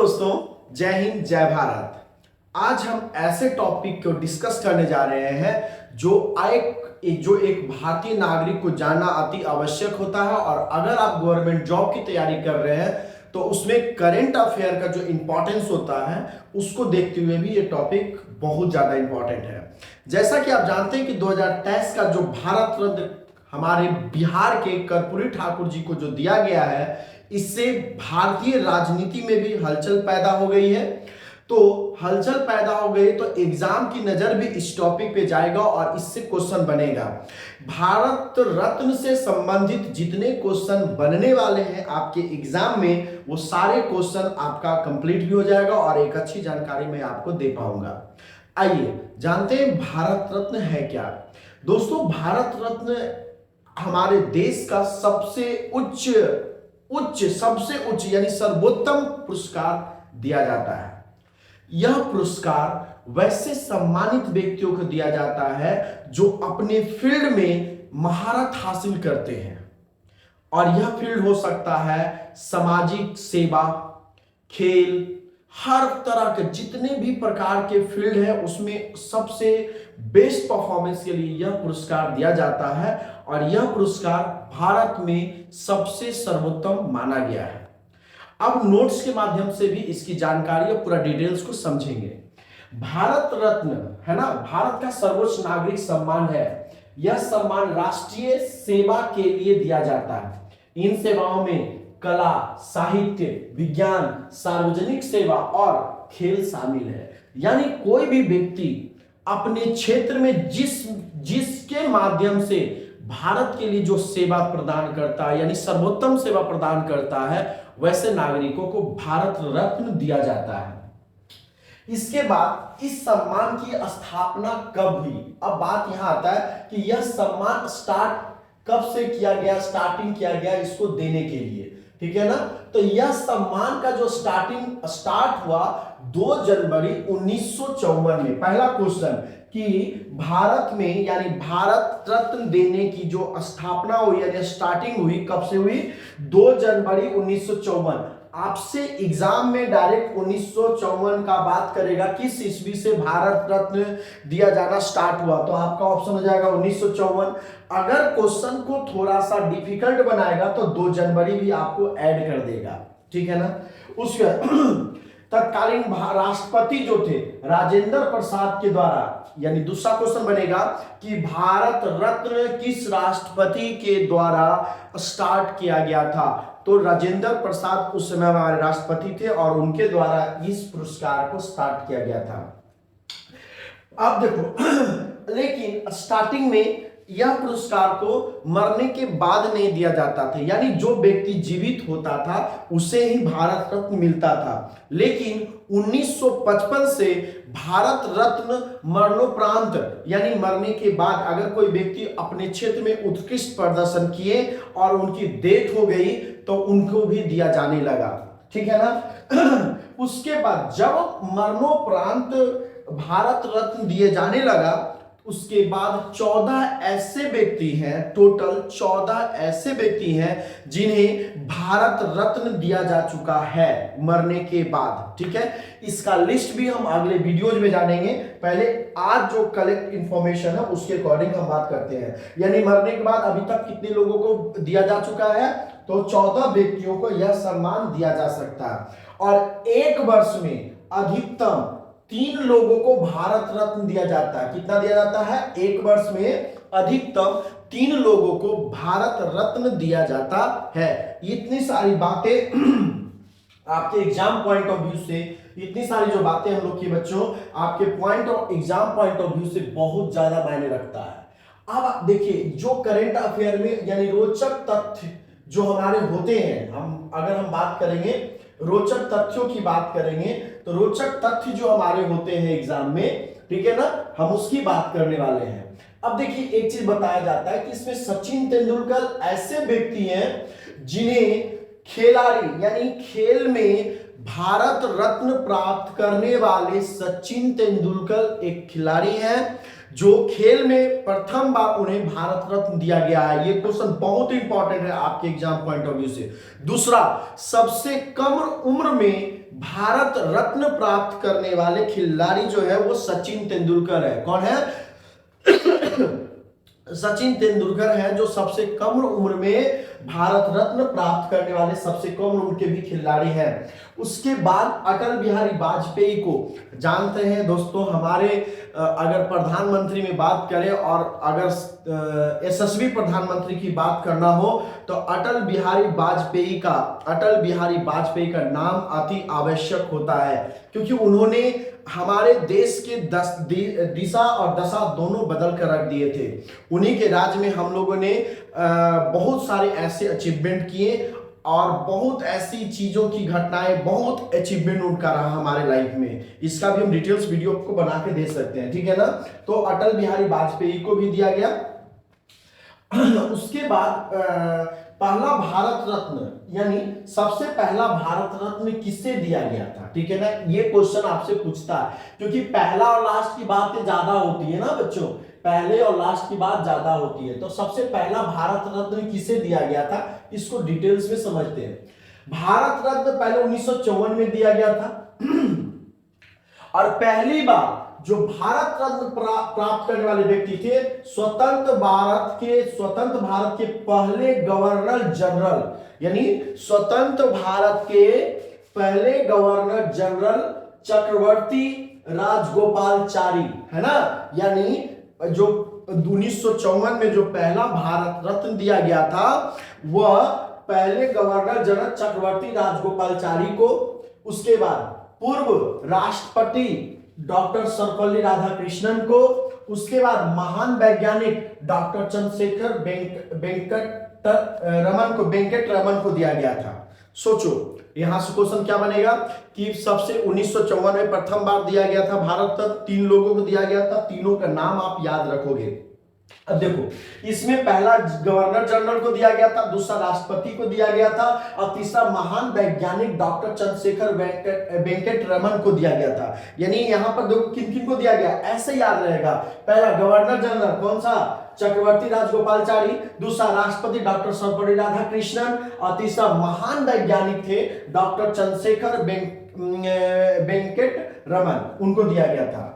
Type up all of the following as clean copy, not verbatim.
दोस्तों, जय हिंद जय भारत। आज हम ऐसे टॉपिक को डिस्कस करने जा रहे हैं जो एक भारतीय नागरिक को जानना अति आवश्यक होता है। और अगर आप गवर्नमेंट जॉब की तैयारी कर रहे हैं तो उसमें करंट अफेयर का जो इंपॉर्टेंस होता है उसको देखते हुए भी ये टॉपिक बहुत ज्यादा इंपॉर्टेंट है। जैसा कि आप जानते हैं कि 2023 का जो भारत रत्न हमारे बिहार के कर्पूरी ठाकुर जी को जो दिया गया है, इससे भारतीय राजनीति में भी हलचल पैदा हो गई है। तो हलचल पैदा हो गई तो एग्जाम की नजर भी इस टॉपिक पे जाएगा और इससे क्वेश्चन बनेगा। भारत रत्न से संबंधित जितने क्वेश्चन बनने वाले हैं आपके एग्जाम में, वो सारे क्वेश्चन आपका कंप्लीट भी हो जाएगा और एक अच्छी जानकारी मैं आपको दे पाऊंगा। आइए जानते हैं भारत रत्न है क्या। दोस्तों, भारत रत्न हमारे देश का सबसे उच्च यानी सर्वोत्तम पुरस्कार दिया जाता है। यह पुरस्कार वैसे सम्मानित व्यक्तियों को दिया जाता है जो अपने फील्ड में महारत हासिल करते हैं। और यह फील्ड हो सकता है सामाजिक सेवा, खेल, हर तरह के जितने भी प्रकार के फील्ड है उसमें सबसे बेस्ट परफॉर्मेंस के लिए यह पुरस्कार दिया जाता है। और यह पुरस्कार भारत में सबसे सर्वोत्तम माना गया है। अब नोट्स के माध्यम से भी इसकी जानकारी और पूरा डिटेल्स को समझेंगे। भारत रत्न है ना, भारत का सर्वोच्च नागरिक सम्मान है। यह सम्मान राष्ट्रीय सेवा के लिए दिया जाता है। इन सेवाओं में कला, साहित्य, विज्ञान, सार्वजनिक सेवा और खेल शामिल है। यानी कोई भी व्यक्ति अपने क्षेत्र में जिसके माध्यम से भारत के लिए जो सेवा प्रदान करता है, यानी सर्वोत्तम सेवा प्रदान करता है, वैसे नागरिकों को भारत रत्न दिया जाता है। इसके बाद इस सम्मान की स्थापना कब हुई? अब बात यहां आता है कि यह सम्मान स्टार्ट कब से किया गया, स्टार्टिंग किया गया इसको देने के लिए, ठीक है ना। तो यह सम्मान का जो स्टार्ट हुआ 2 जनवरी 1954 में। पहला क्वेश्चन कि भारत में यानी भारत रत्न देने की जो स्थापना हुई यानी स्टार्टिंग हुई कब से हुई? 2 जनवरी 1954। आपसे एग्जाम में डायरेक्ट 1954 का बात करेगा, किस ईस्वी से भारत रत्न दिया जाना स्टार्ट हुआ, तो आपका ऑप्शन हो जाएगा 1954। अगर क्वेश्चन को थोड़ा सा डिफिकल्ट बनाएगा तो 2 जनवरी भी आपको ऐड कर देगा, ठीक है ना। उसके तत्कालीन राष्ट्रपति जो थे राजेंद्र प्रसाद के द्वारा, यानी दूसरा क्वेश्चन बनेगा कि भारत रत्न किस राष्ट्रपति के द्वारा स्टार्ट किया गया था? तो राजेंद्र प्रसाद उस समय हमारे राष्ट्रपति थे और उनके द्वारा इस पुरस्कार को स्टार्ट किया गया था। अब देखो लेकिन स्टार्टिंग में यह पुरस्कार को मरने के बाद नहीं दिया जाता था, यानी जो व्यक्ति जीवित होता था उसे ही भारत रत्न मिलता था। लेकिन 1955 से भारत रत्न मरणोपरांत यानी मरने के बाद अगर कोई व्यक्ति अपने क्षेत्र में उत्कृष्ट प्रदर्शन किए और उनकी डेथ हो गई तो उनको भी दिया जाने लगा, ठीक है ना। उसके बाद जब मरणोपरांत भारत रत्न दिए जाने लगा, उसके बाद 14 ऐसे व्यक्ति हैं, टोटल 14 ऐसे व्यक्ति हैं जिन्हें भारत रत्न दिया जा चुका है मरने के बाद, ठीक है। इसका लिस्ट भी हम अगले वीडियोज में जानेंगे। पहले आज जो कलेक्ट इंफॉर्मेशन है उसके अकॉर्डिंग हम बात करते हैं। यानी मरने के बाद अभी तक कितने लोगों को दिया जा चुका है? तो 14 व्यक्तियों को यह सम्मान दिया जा सकता है। और एक वर्ष में अधिकतम 3 लोगों को भारत रत्न दिया जाता है। कितना दिया जाता है? एक वर्ष में अधिकतम 3 लोगों को भारत रत्न दिया जाता है। इतनी सारी बातें आपके एग्जाम पॉइंट ऑफ व्यू से, इतनी सारी जो बातें हम लोग की बच्चों आपके एग्जाम पॉइंट ऑफ व्यू से बहुत ज्यादा मायने रखता है। अब आप देखिए जो करंट अफेयर में यानी रोचक तथ्य जो हमारे होते हैं, अगर हम बात करेंगे रोचक तथ्यों की बात करेंगे तो रोचक तथ्य जो हमारे होते हैं एग्जाम में, ठीक है ना, हम उसकी बात करने वाले हैं। अब देखिए एक चीज बताया जाता है कि इसमें सचिन तेंदुलकर ऐसे व्यक्ति हैं जिन्हें खिलाड़ी यानी खेल में भारत रत्न प्राप्त करने वाले सचिन तेंदुलकर एक खिलाड़ी हैं जो खेल में प्रथम बार उन्हें भारत रत्न दिया गया है। ये क्वेश्चन बहुत इंपॉर्टेंट है आपके एग्जाम पॉइंट ऑफ व्यू से। दूसरा, सबसे कम उम्र में भारत रत्न प्राप्त करने वाले खिलाड़ी जो है वो सचिन तेंदुलकर है। कौन है? सचिन तेंदुलकर है जो सबसे कम उम्र में भारत रत्न प्राप्त करने वाले सबसे कम उम्र के भी खिलाड़ी हैं। उसके बाद अटल बिहारी वाजपेयी को जानते हैं दोस्तों, हमारे अगर प्रधानमंत्री में बात करें और अगर यशस्वी प्रधानमंत्री की बात करना हो तो अटल बिहारी वाजपेयी का नाम अति आवश्यक होता है, क्योंकि उन्होंने हमारे देश के दिशा और दशा दोनों बदल कर रख दिए थे। उन्हीं के राज में हम लोगों ने बहुत सारे ऐसे अचीवमेंट किए और बहुत ऐसी चीजों की घटनाएं, बहुत अचीवमेंट उनका रहा हमारे लाइफ में। इसका भी हम डिटेल्स वीडियो को बना के दे सकते हैं, ठीक है ना। तो अटल बिहारी वाजपेयी को भी दिया गया। उसके बाद पहला भारत रत्न यानी सबसे पहला भारत रत्न किसे दिया गया था, ठीक है ना। ये क्वेश्चन आपसे पूछता है, क्योंकि पहला और लास्ट की बातें ज्यादा होती है ना बच्चों, पहले और लास्ट की बात ज्यादा होती है। तो सबसे पहला भारत रत्न किसे दिया गया था, इसको डिटेल्स में समझते हैं। भारत रत्न पहले 1954 में दिया गया था और पहली बार जो भारत रत्न प्राप्त करने वाले व्यक्ति थे स्वतंत्र भारत के पहले गवर्नर जनरल, यानी स्वतंत्र भारत के पहले गवर्नर जनरल चक्रवर्ती राजगोपालचारी, है ना। यानी जो 1954 में जो पहला भारत रत्न दिया गया था वह पहले गवर्नर जनरल चक्रवर्ती राजगोपालचारी को, उसके बाद पूर्व राष्ट्रपति डॉक्टर सर्वपल्ली राधाकृष्णन को, उसके बाद महान वैज्ञानिक डॉक्टर चंद्रशेखर वेंकट रमन को दिया गया था। सोचो यहां से क्वेश्चन क्या बनेगा कि सबसे 1954 में प्रथम बार दिया गया था भारत रत्न, 3 लोगों को दिया गया था, तीनों का नाम आप याद रखोगे। अब देखो, इसमें पहला गवर्नर जनरल को दिया गया था, दूसरा राष्ट्रपति को दिया गया था और तीसरा महान वैज्ञानिक डॉक्टर चंद्रशेखर वेंकट रमन को दिया गया था। यानी यहां पर देखो किन किन को दिया गया, ऐसे याद रहेगा। पहला गवर्नर जनरल कौन सा, चक्रवर्ती राजगोपालचारी, दूसरा राष्ट्रपति डॉक्टर सर्वपल्ली राधाकृष्णन और तीसरा महान वैज्ञानिक थे डॉक्टर चंद्रशेखर वेंकट रमन, उनको दिया गया था।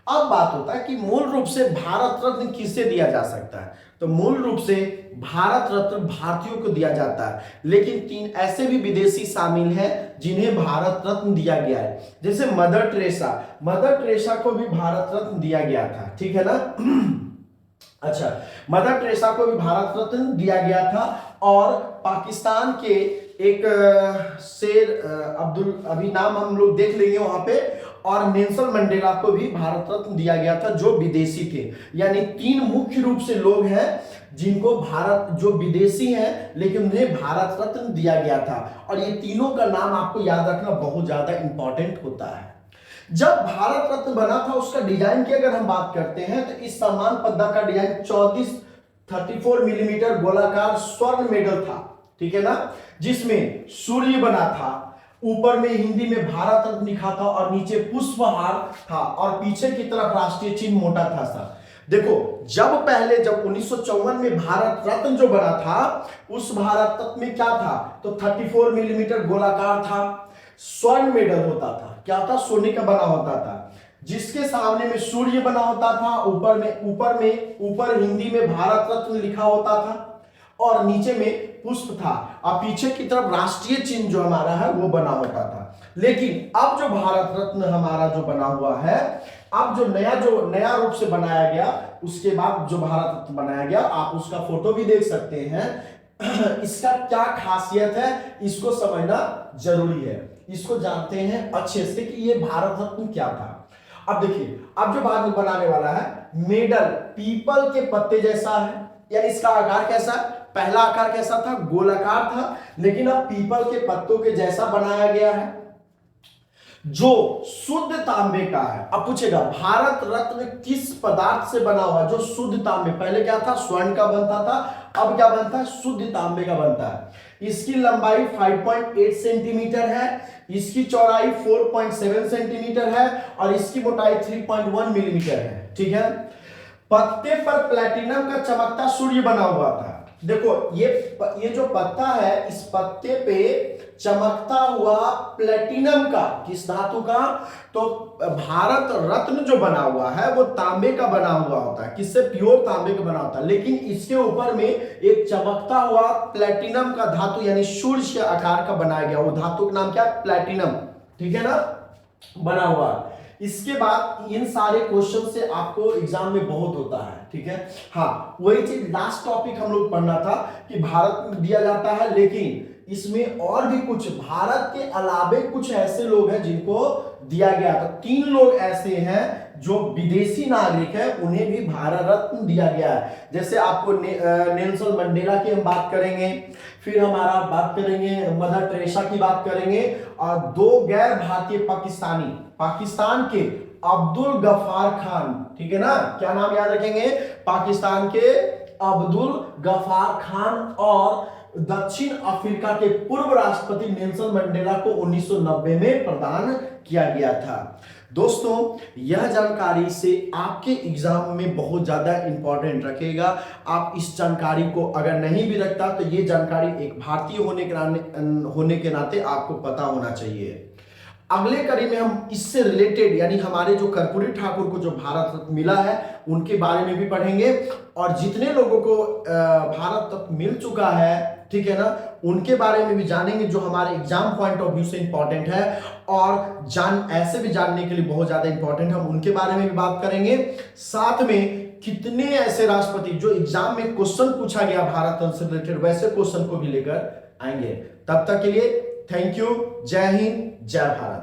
अब बात होता है कि मूल रूप से भारत रत्न किसे दिया जा सकता है, तो मूल रूप से भारत रत्न भारतीयों को दिया जाता है, लेकिन 3 ऐसे भी विदेशी शामिल हैं जिन्हें भारत रत्न दिया गया है। जैसे मदर टेरेसा को भी भारत रत्न दिया गया था, ठीक है ना। अच्छा, मदर टेरेसा को भी भारत रत्न दिया गया था और पाकिस्तान के एक शेर अभी नाम हम लोग देख लेंगे वहां पे, और नेल्सन मंडेला को भी भारत रत्न दिया गया था जो विदेशी थे। यानी 3 मुख्य रूप से लोग हैं जिनको जो विदेशी हैं लेकिन उन्हें भारत रत्न दिया गया था, और ये तीनों का नाम आपको याद रखना बहुत ज्यादा इंपॉर्टेंट होता है। जब भारत रत्न बना था उसका डिजाइन की अगर हम बात करते हैं तो इस सम्मान पदक का डिजाइन 34 मिलीमीटर गोलाकार स्वर्ण मेडल था, ठीक है ना, जिसमें सूर्य बना था, ऊपर में हिंदी में भारत रत्न लिखा था और नीचे पुष्पहार था और पीछे की तरफ राष्ट्रीय चिन्ह मोटा था सा। देखो जब 1954 में भारत रत्न जो बना था उस भारत रत्न में क्या था, तो 34 मिलीमीटर गोलाकार था, स्वर्ण मेडल होता था, क्या था, सोने का बना होता था, जिसके सामने में सूर्य बना होता था, ऊपर हिंदी में भारत रत्न लिखा होता था और नीचे में पुष्प था और पीछे की तरफ राष्ट्रीय चिन्ह जो हमारा है वो बना होता था। लेकिन अब जो भारत रत्न हमारा जो बना हुआ है, अब जो नया रूप से बनाया गया, उसके बाद जो भारत रत्न बनाया गया, आप उसका फोटो भी देख सकते हैं। इसका क्या खासियत है इसको समझना जरूरी है, इसको जानते हैं अच्छे से कि ये भारत रत्न क्या था। अब देखिए, अब जो बाद में बनाने वाला है मेडल पीपल के पत्ते जैसा है, यानी इसका आकार कैसा, पहला आकार कैसा था, गोलाकार था, लेकिन अब पीपल के पत्तों के जैसा बनाया गया है जो शुद्ध तांबे का है। अब पूछेगा भारत रत्न किस पदार्थ से बना हुआ, जो शुद्ध तांबे, पहले क्या था, स्वर्ण का बनता था, अब क्या बनता है, शुद्ध तांबे का बनता है। इसकी लंबाई 5.8 सेंटीमीटर है, इसकी चौड़ाई 4.7 सेंटीमीटर है और इसकी मोटाई 3.1 मिलीमीटर है, ठीक है। पत्ते पर प्लेटिनम का चमकता सूर्य बना हुआ था। देखो ये जो पत्ता है, इस पत्ते पे चमकता हुआ प्लेटिनम का, किस धातु का? तो भारत रत्न जो बना हुआ है वो तांबे का बना हुआ होता है। किससे? प्योर तांबे का बना होता है। लेकिन इसके ऊपर में एक चमकता हुआ प्लेटिनम का धातु यानी सूर्य आकार का बनाया गया, वो धातु का नाम क्या? प्लेटिनम। ठीक है ना, बना हुआ। इसके बाद इन सारे क्वेश्चन से आपको एग्जाम में बहुत होता है। ठीक है, हाँ, वही चीज लास्ट टॉपिक हम लोग पढ़ना था कि भारत में दिया जाता है, लेकिन इसमें और भी कुछ भारत के अलावे कुछ ऐसे लोग हैं जिनको दिया गया था। 3 लोग ऐसे हैं जो विदेशी नागरिक है, उन्हें भी भारत रत्न दिया गया है। जैसे आपको नेल्सन मंडेला की हम बात करेंगे, फिर हमारा बात करेंगे मदर टेरेसा की बात करेंगे, और 2 गैर भारतीय पाकिस्तान के अब्दुल गफ्फार खान। ठीक है ना, क्या नाम याद रखेंगे? पाकिस्तान के अब्दुल गफ्फार खान और दक्षिण अफ्रीका के पूर्व राष्ट्रपति नेल्सन मंडेला को 1990 में प्रदान किया गया था। दोस्तों, यह जानकारी से आपके एग्जाम में बहुत ज्यादा इंपॉर्टेंट रखेगा। आप इस जानकारी को अगर नहीं भी रखता तो ये जानकारी एक भारतीय होने के नाते आपको पता होना चाहिए। अगले कड़ी में हम इससे रिलेटेड यानी हमारे जो कर्पूरी ठाकुर को जो भारत रत्न मिला है उनके बारे में भी पढ़ेंगे, और जितने लोगों को भारत रत्न मिल चुका है, ठीक है ना, उनके बारे में भी जानेंगे जो हमारे एग्जाम पॉइंट ऑफ व्यू से इंपॉर्टेंट है, और ऐसे भी जानने के लिए बहुत ज्यादा इंपॉर्टेंट है, हम उनके बारे में भी बात करेंगे। साथ में कितने ऐसे राष्ट्रपति जो एग्जाम में क्वेश्चन पूछा गया भारत रत्न से रिलेटेड, वैसे क्वेश्चन को भी लेकर आएंगे। तब तक के लिए थैंक यू। जय हिंद, जय भारत।